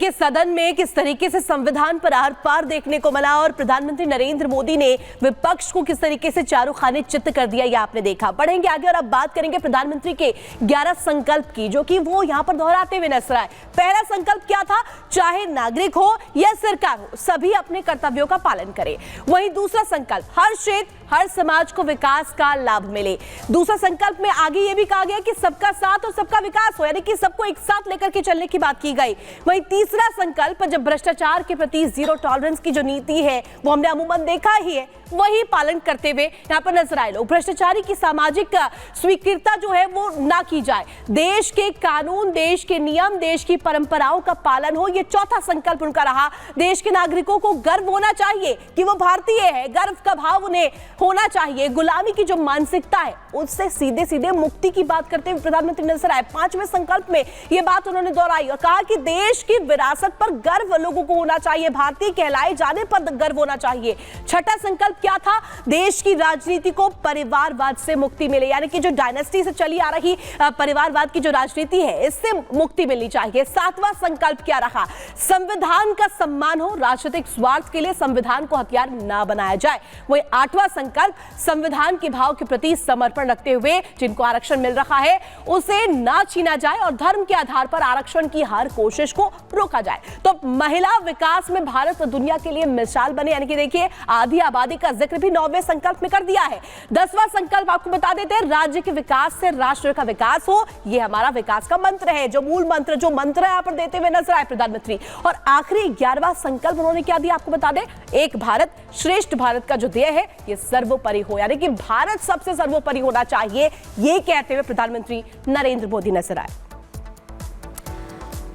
देखिए, सदन में किस तरीके से संविधान पर आर पार देखने को मिला और प्रधानमंत्री नरेंद्र मोदी ने विपक्ष को किस तरीके से चारों खाने चित्त कर दिया, ये आपने देखा। बढ़ेंगे आगे और अब बात करेंगे प्रधानमंत्री के 11 संकल्प की, जो कि वो यहां पर दोहराते हुए नजर आए। पहला संकल्प क्या था? चाहे नागरिक हो या सरकार हो, सभी अपने कर्तव्यों का पालन करें। वहीं दूसरा संकल्प, हर क्षेत्र हर समाज को विकास का लाभ मिले। दूसरा संकल्प में आगे ये भी कहा गया कि सबका साथ और सबका विकास हो, यानी कि सबको एक साथ लेकर के चलने की बात की गई। वहीं तीसरा संकल्प, जब भ्रष्टाचार के प्रति जीरो टॉलरेंस की जो नीति है वो हमने अमूमन देखा ही है, वही पालन करते हुए यहाँ पर नजर आए लोग। भ्रष्टाचारी की सामाजिक स्वीकृति जो है वो ना की जाए, देश के कानून, देश के नियम, देश की परंपराओं का पालन हो, ये चौथा संकल्प उनका रहा। देश के नागरिकों को गर्व होना चाहिए कि वो भारतीय है, गर्व का भाव उन्हें होना चाहिए। गुलामी की जो मानसिकता है उससे सीधे सीधे मुक्ति की बात करते हुए प्रधानमंत्री नजर आए। पांचवें संकल्प में यह बात उन्होंने दोहराई और कहा कि देश की विरासत पर गर्व लोगों को होना चाहिए, भारतीय कहलाए जाने पर गर्व होना चाहिए। छठा संकल्प क्या था? देश की राजनीति को परिवारवाद से मुक्ति मिले, यानी कि जो डायनेस्टी से चली आ रही परिवारवाद की जो राजनीति है इससे मुक्ति मिलनी चाहिए। सातवां संकल्प क्या रहा? संविधान का सम्मान हो, राजनीतिक स्वार्थ के लिए संविधान को हथियार ना बनाया जाए। वही आठवां संकल्प, संविधान के भाव के प्रति समर्पण रखते हुए जिनको आरक्षण मिल रहा है उसे ना छीना जाए और धर्म के आधार पर आरक्षण की हर कोशिश को रोका जाए। तो महिला विकास में भारत दुनिया के लिए मिसाल बने, यानी कि देखिए आधी आबादी का जिक्र भी 9वें संकल्प में कर दिया है। 10वां संकल्प आपको बता देते हैं, राज्य के विकास से राष्ट्र का विकास हो, यह हमारा विकास का मंत्र है, जो मूल मंत्र, जो मंत्र यहां पर देते हुए नजर आए प्रधानमंत्री। और आखिरी 11वां संकल्प उन्होंने क्या दिया आपको बता दें, एक भारत श्रेष्ठ भारत का जो ध्येय है ये सर्वोपरि हो, यानी कि भारत सबसे सर्वोपरि होना चाहिए, ये कहते हुए प्रधानमंत्री नरेंद्र मोदी नजर आए।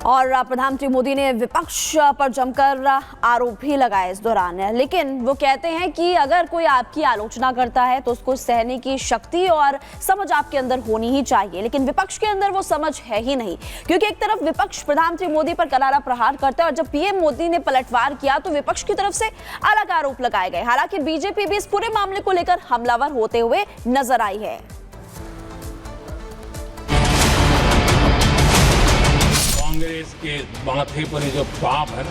और प्रधानमंत्री मोदी ने विपक्ष पर जमकर आरोप भी लगाए इस दौरान, लेकिन वो कहते हैं कि अगर कोई आपकी आलोचना करता है तो उसको सहने की शक्ति और समझ आपके अंदर होनी ही चाहिए, लेकिन विपक्ष के अंदर वो समझ है ही नहीं, क्योंकि एक तरफ विपक्ष प्रधानमंत्री मोदी पर करारा प्रहार करता है और जब पीएम मोदी ने पलटवार किया तो विपक्ष की तरफ से अलग आरोप लगाए गए। हालांकि बीजेपी भी इस पूरे मामले को लेकर हमलावर होते हुए नजर आई है। कांग्रेस के माथे पर जो पाप है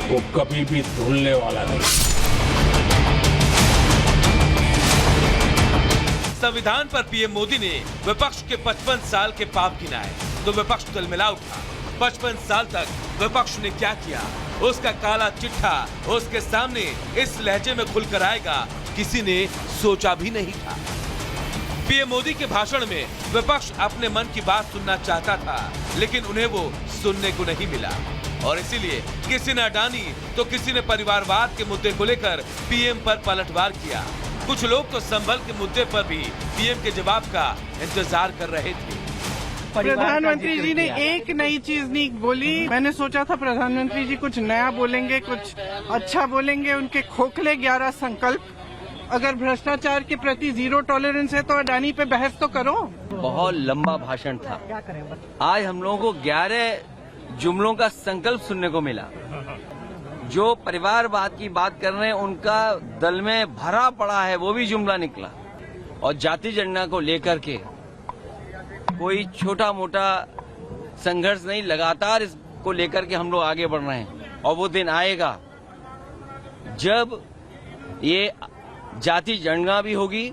वो कभी भी धुलने वाला नहीं। संविधान पर पीएम मोदी ने विपक्ष के 55 साल के पाप गिनाए तो विपक्ष तिलमिला उठा। 55 साल तक विपक्ष ने क्या किया, उसका काला चिट्ठा उसके सामने इस लहजे में खुलकर आएगा, किसी ने सोचा भी नहीं था। पीएम मोदी के भाषण में विपक्ष अपने मन की बात सुनना चाहता था, लेकिन उन्हें वो सुनने को नहीं मिला और इसीलिए किसी ने अडानी तो किसी ने परिवारवाद के मुद्दे को लेकर पीएम पर पलटवार किया। कुछ लोग तो संभल के मुद्दे पर भी पीएम के जवाब का इंतजार कर रहे थे। प्रधानमंत्री जी ने एक नई चीज नहीं बोली। मैंने सोचा था प्रधानमंत्री जी कुछ नया बोलेंगे, कुछ अच्छा बोलेंगे। उनके खोखले 11 संकल्प, अगर भ्रष्टाचार के प्रति जीरो टॉलरेंस है तो अडानी पे बहस तो करो। बहुत लंबा भाषण था। आज हम लोगों को 11 जुमलों का संकल्प सुनने को मिला। जो परिवारवाद की बात कर रहे हैं उनका दल में भरा पड़ा है वो भी जुमला निकला, और जाति जनगणना को लेकर के कोई छोटा मोटा संघर्ष नहीं, लगातार इसको लेकर के हम लोग आगे बढ़ रहे हैं। और वो दिन आएगा जब ये जाति जनगणना भी होगी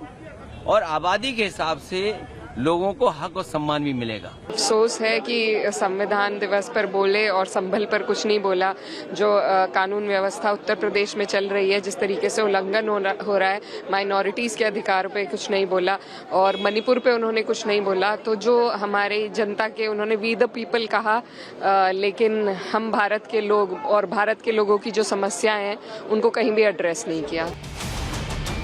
और आबादी के हिसाब से लोगों को हक और सम्मान भी मिलेगा। अफसोस है कि संविधान दिवस पर बोले और संभल पर कुछ नहीं बोला। जो कानून व्यवस्था उत्तर प्रदेश में चल रही है, जिस तरीके से उल्लंघन हो रहा है, माइनॉरिटीज़ के अधिकारों पे कुछ नहीं बोला और मणिपुर पे उन्होंने कुछ नहीं बोला। तो जो हमारे जनता के, उन्होंने वी द पीपल कहा, लेकिन हम भारत के लोग और भारत के लोगों की जो समस्याएं हैं उनको कहीं भी एड्रेस नहीं किया।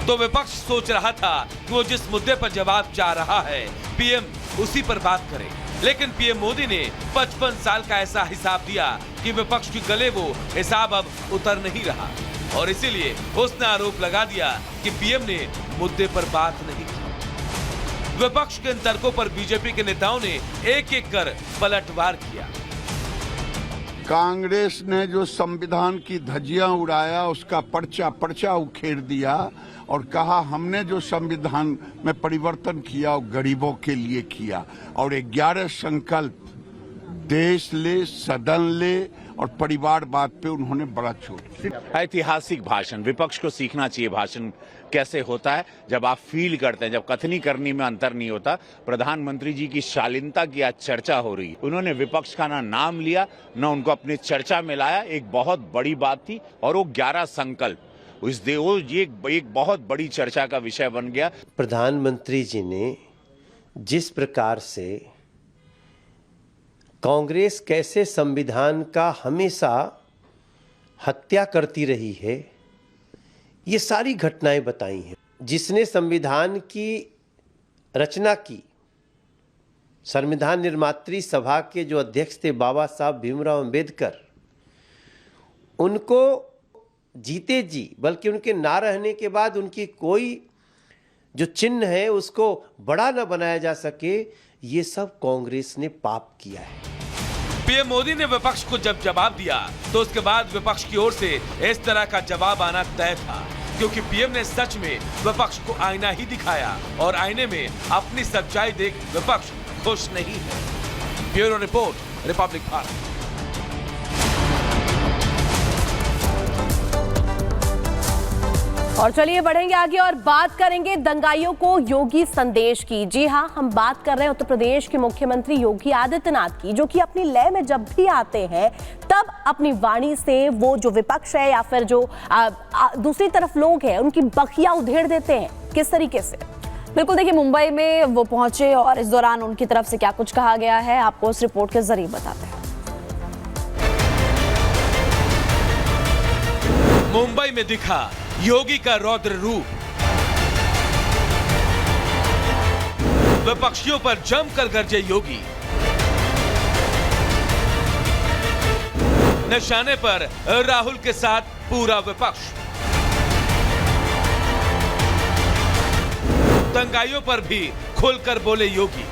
तो विपक्ष सोच रहा था कि वो जिस मुद्दे पर जवाब चाह रहा है पीएम उसी पर बात करे, लेकिन पीएम मोदी ने 55 साल का ऐसा हिसाब दिया कि विपक्ष के गले वो हिसाब अब उतर नहीं रहा और इसीलिए उसने आरोप लगा दिया कि पीएम ने मुद्दे पर बात नहीं की। विपक्ष के इन तर्कों पर बीजेपी के नेताओं ने एक एक कर पलटवार किया। कांग्रेस ने जो संविधान की धज्जियां उड़ाया उसका पर्चा उखेड़ दिया और कहा हमने जो संविधान में परिवर्तन किया वो गरीबों के लिए किया। और 11 संकल्प देश ले, सदन ले और परिवारवाद पे उन्होंने बड़ा चोट किया। ऐतिहासिक भाषण, विपक्ष को सीखना चाहिए भाषण कैसे होता है जब आप फील करते हैं, जब कथनी करनी में अंतर नहीं होता। प्रधानमंत्री जी की शालीनता की आज चर्चा हो रही है। उन्होंने विपक्ष का ना नाम लिया ना उनको अपनी चर्चा में लाया, एक बहुत बड़ी बात थी। और वो 11 संकल्प ये एक बहुत बड़ी चर्चा का विषय बन गया। प्रधानमंत्री जी ने जिस प्रकार से कांग्रेस कैसे संविधान का हमेशा हत्या करती रही है, ये सारी घटनाएं बताई हैं। जिसने संविधान की रचना की, संविधान निर्मात्री सभा के जो अध्यक्ष थे बाबा साहब भीमराव अंबेडकर, उनको जीते जी बल्कि उनके ना रहने के बाद उनकी कोई जो चिन्ह है उसको बड़ा न बनाया जा सके, ये सब कांग्रेस ने पाप किया है। पीएम मोदी ने विपक्ष को जब जवाब दिया तो उसके बाद विपक्ष की ओर से इस तरह का जवाब आना तय था, क्योंकि पीएम ने सच में विपक्ष को आईना ही दिखाया और आईने में अपनी सच्चाई देख विपक्ष खुश नहीं है। Bureau report, Republic Bharat. और चलिए बढ़ेंगे आगे और बात करेंगे दंगाइयों को योगी संदेश की। जी हां, हम बात कर रहे हैं उत्तर प्रदेश के मुख्यमंत्री योगी आदित्यनाथ की, जो कि अपनी लय में जब भी आते हैं तब अपनी वाणी से वो जो विपक्ष है या फिर जो दूसरी तरफ लोग हैं उनकी बखिया उधेड़ देते हैं। किस तरीके से? बिल्कुल, देखिए मुंबई में वो पहुंचे और इस दौरान उनकी तरफ से क्या कुछ कहा गया है आपको उस रिपोर्ट के जरिए बताते हैं। मुंबई में दिखा योगी का रौद्र रूप, विपक्षियों पर जमकर गरजे योगी, निशाने पर राहुल के साथ पूरा विपक्ष, दंगाइयों पर भी खुलकर बोले योगी।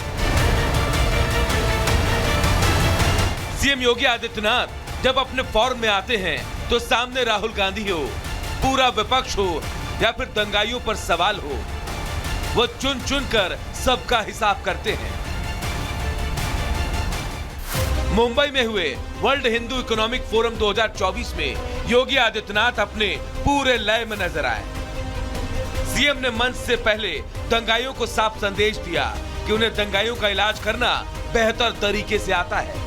सीएम योगी आदित्यनाथ जब अपने फॉर्म में आते हैं तो सामने राहुल गांधी हो, पूरा विपक्ष हो या फिर दंगाइयों पर सवाल हो, वो चुन चुन कर सबका हिसाब करते हैं। मुंबई में हुए वर्ल्ड हिंदू इकोनॉमिक फोरम 2024 में योगी आदित्यनाथ अपने पूरे लय में नजर आए। सीएम ने मंच से पहले दंगाइयों को साफ संदेश दिया कि उन्हें दंगाइयों का इलाज करना बेहतर तरीके से आता है।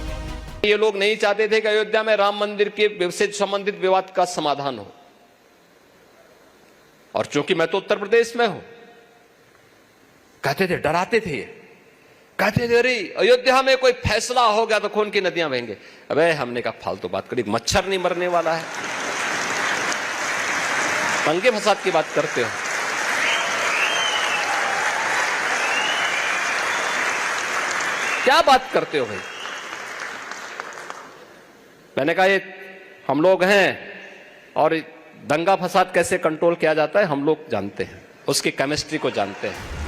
ये लोग नहीं चाहते थे कि अयोध्या में राम मंदिर के से संबंधित विवाद का समाधान हो, और चूंकि मैं तो उत्तर प्रदेश में हूं, कहते थे, डराते थे, कहते थे अरे अयोध्या में कोई फैसला हो गया तो खून की नदियां बहेंगे। अबे हमने कहा फालतू बात करी, मच्छर नहीं मरने वाला है, दंगे फसाद की बात करते हो। क्या बात करते हो भाई? मैंने कहा ये हम लोग हैं और दंगा फसाद कैसे कंट्रोल किया जाता है हम लोग जानते हैं, उसकी केमिस्ट्री को जानते हैं।